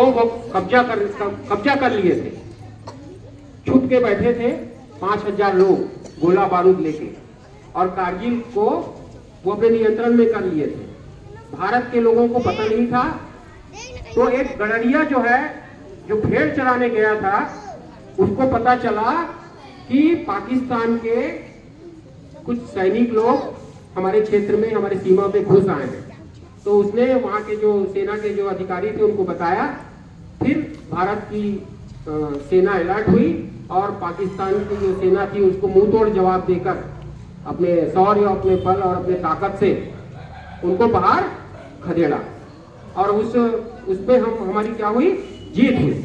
गांव को कब्जा कर लिए थे। छुप के बैठे थे 5000 लोग गोला बारूद लेके, और कारगिल को वो अपने नियंत्रण में कर लिए थे। भारत के लोगों को पता नहीं था। तो एक गडरिया जो है, जो भेड़ चराने गया था, उसको पता चला कि पाकिस्तान के कुछ सैनिक लोग हमारे क्षेत्र में, हमारे सीमा पे घुस आए हैं। तो उसने वहाँ के जो सेना के जो अधिकारी थे उनको बताया। फिर भारत की सेना अलर्ट हुई और पाकिस्तान की जो सेना थी उसको मुंह तोड़ जवाब देकर अपने शौर्य, अपने बल और अपने ताकत से उनको बाहर खदेड़ा। और उस पे हमारी क्या हुई? जीत हुई।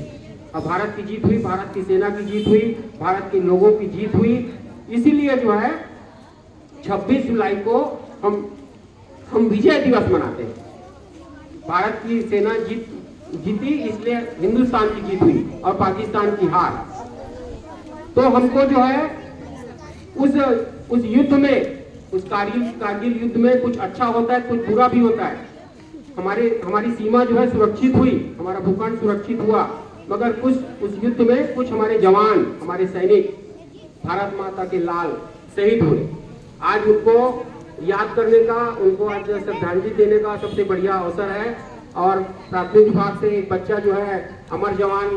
अब भारत की जीत हुई, भारत की सेना की जीत हुई, भारत के लोगों की जीत हुई। इसीलिए जो है 26 जुलाई को हम विजय दिवस मनाते हैं। भारत की सेना जीती, इसलिए हिंदुस्तान की जीत हुई और पाकिस्तान की हार। तो हमको जो है उस युद्ध में, उस कारगिल युद्ध में कुछ अच्छा होता है, कुछ बुरा भी होता है। हमारी सीमा जो है सुरक्षित हुई, हमारा भूखंड सुरक्षित हुआ, मगर कुछ उस युद्ध में कुछ हमारे जवान, हमारे सैनिक, भारत माता के लाल शहीद हुए। आज उनको याद करने का, उनको आज श्रद्धांजलि देने का सबसे बढ़िया अवसर है। और प्राथमिक विभाग से एक बच्चा जो है अमर जवान,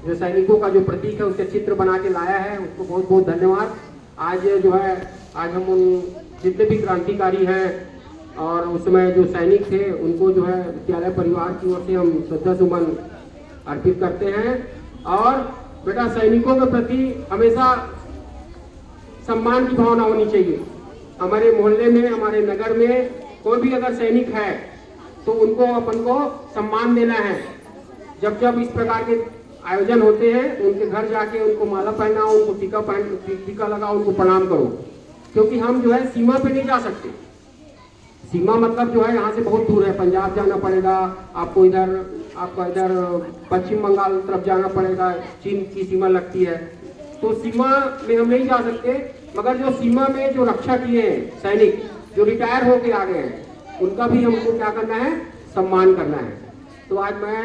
जो सैनिकों का जो प्रतीक है, उसके चित्र बना के लाया है, उसको बहुत बहुत धन्यवाद। आज जो है, आज हम उन जितने भी क्रांतिकारी हैं और उस समय जो सैनिक थे, उनको जो है विद्यालय परिवार की ओर से हम श्रद्धा सुमन अर्पित करते हैं। और बेटा, सैनिकों के प्रति हमेशा सम्मान की भावना होनी चाहिए। हमारे मोहल्ले में, हमारे नगर में कोई भी अगर सैनिक है तो उनको अपन को सम्मान देना है। जब जब इस प्रकार के आयोजन होते हैं तो उनके घर जाके उनको माला पहनाओ, उनको टीका लगाओ, उनको प्रणाम करो। क्योंकि हम जो है सीमा पे नहीं जा सकते। सीमा मतलब जो है यहाँ से बहुत दूर है, पंजाब जाना पड़ेगा आपको, आपका इधर पश्चिम बंगाल तरफ जाना पड़ेगा, चीन की सीमा लगती है। तो सीमा में हम नहीं जा सकते, मगर जो सीमा में जो रक्षा किए हैं सैनिक, जो रिटायर होके आ गए हैं, उनका भी हमको क्या करना है? सम्मान करना है। तो आज मैं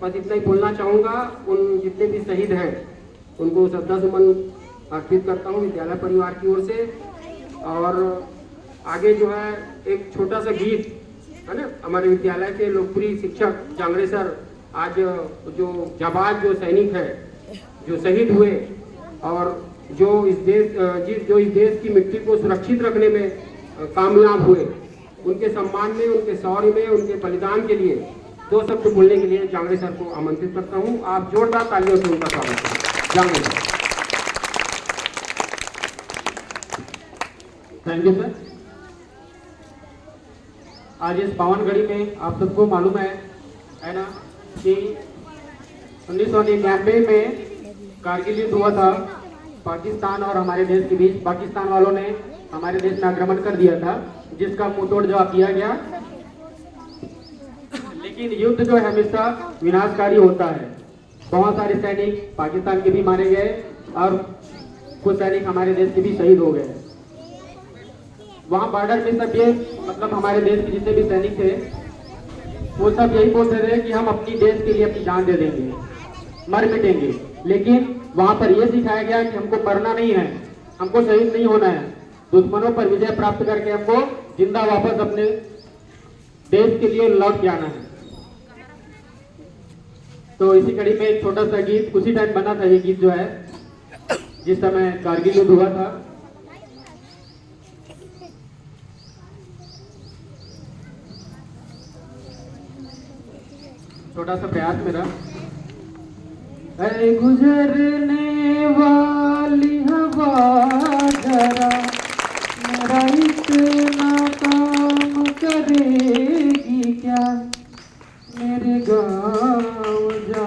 बस इतना ही बोलना चाहूँगा। उन जितने भी शहीद हैं उनको श्रद्धा सुमन अर्पित करता हूँ विद्यालय परिवार की ओर से। और आगे जो है एक छोटा सा गीत है ना, हमारे विद्यालय के लोकप्रिय शिक्षक जांगड़े सर, आज जो जाबाज जो सैनिक हैं, जो शहीद हुए और जो इस देश की मिट्टी को सुरक्षित रखने में कामयाब हुए, उनके सम्मान में, उनके शौर्य में, उनके बलिदान के लिए दो शब्द बोलने के लिए जांगड़े सर को आमंत्रित करता हूं। आप जोरदार तालियों से उनका स्वागत करें। Jangde sir. Thank you sir. आज इस पावन घड़ी में आप सबको मालूम है ना, कि 1999 में कारगिल युद्ध हुआ था पाकिस्तान और हमारे देश के बीच। पाकिस्तान वालों ने हमारे देश में आक्रमण कर दिया था, जिसका मुंहतोड़ जवाब दिया गया। लेकिन युद्ध जो है हमेशा विनाशकारी होता है। बहुत सारे सैनिक पाकिस्तान के भी मारे गए और कुछ सैनिक हमारे देश के भी शहीद हो गए। वहां बॉर्डर में सब ये, मतलब हमारे देश के जितने भी सैनिक थे, वो सब यही बोलते थे कि हम अपनी देश के लिए अपनी जान दे देंगे, मर मिटेंगे। लेकिन वहां पर यह सिखाया गया कि हमको मरना नहीं है, हमको शहीद नहीं होना है, दुश्मनों पर विजय प्राप्त करके हमको जिंदा वापस अपने देश के लिए लौट के आना है। तो इसी कड़ी में एक छोटा सा गीत उसी टाइम बना था। ये गीत जो है जिस समय कारगिल युद्ध हुआ था। छोटा सा प्रयास मेरा। ऐ गुजरने वाली हवा जरा मेरा इतना काम करेगी क्या, मेरे गाँव जा,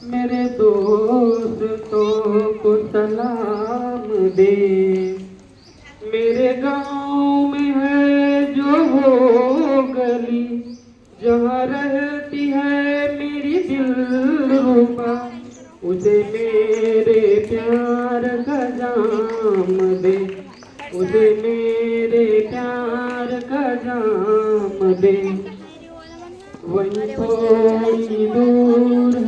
मेरे दोस्तों को सलाम दे। मेरे गाँव में है जो वो गली जहाँ रहती है मेरी दिलरुबा, उसे मेरे प्यार का जाम दे, उसे मेरे प्यार का जाम दे। वहीं थोड़ी दूर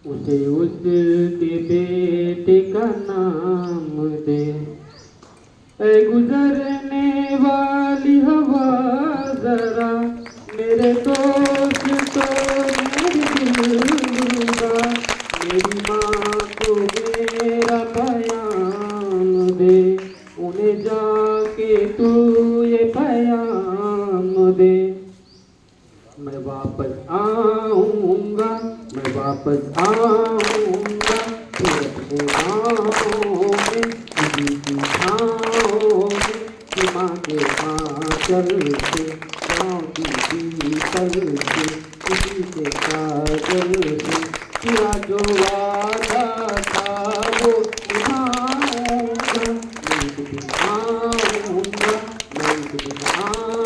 उसे उसके बेटे का नाम दे। ऐ गुजरने वाली हवा जरा मेरे दोस्त तो मेरी दिलरुबा, मेरी माँ को मेरा पैगाम दे, उन्हें जाके तू ये पैगाम दे। मैं वापस आऊँगा, मैं वापस आऊँगा, फिर अपने गाँव में किसी की छाँव में, कि माँ के आँचल से, गाँव की पीपल से, किसी के काजल से, तेरा जो वादा था वो निभाऊँगा, मैं एक दिन आऊँगा, मैं एक दिन आऊँगा।